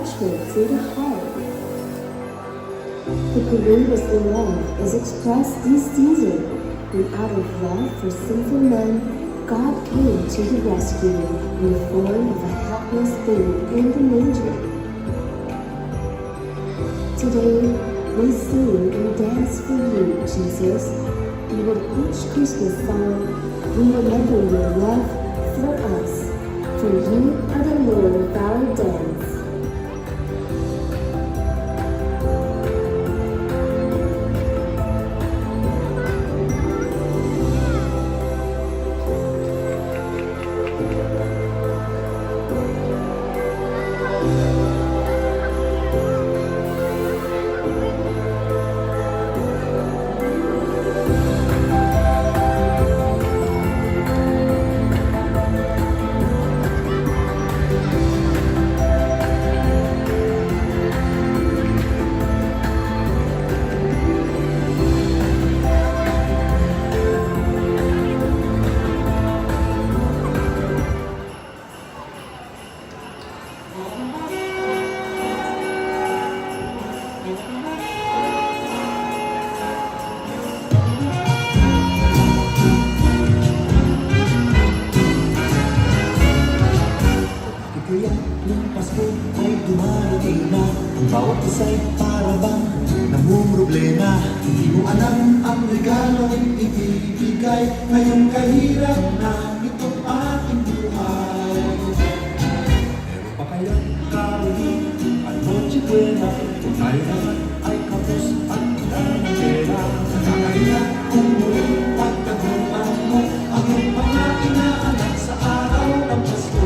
touched me through the heart. The greatest love is expressed this season, when out of love for sinful men, God came to the rescue in the form of a helpless babe in the manger. Today, we sing and dance for you, Jesus, and with each Christmas song, we remember your love for us, for you are the Lord of our dance. Ang bawat isa'y para bang namumroblema. Hindi mo alam ang regalong ibibigay ngayong kahirap na itong ating buhay. Meron pa kayang karuni at noche buena kung tayo naman ay kapos at pera. Nakakahiya kung muling pagtaguan mo ang iyong mga inaanak sa araw ng Pasko.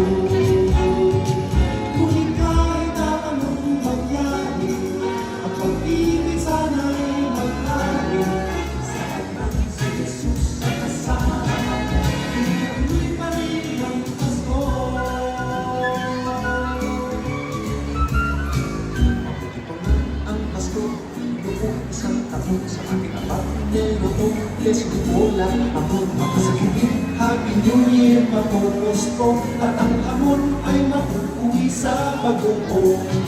Sa ating apat, meron yes, wala amon makasakitin. Happy New Year, mapoposto at ang amon ay mapupuwi sa pag-uong.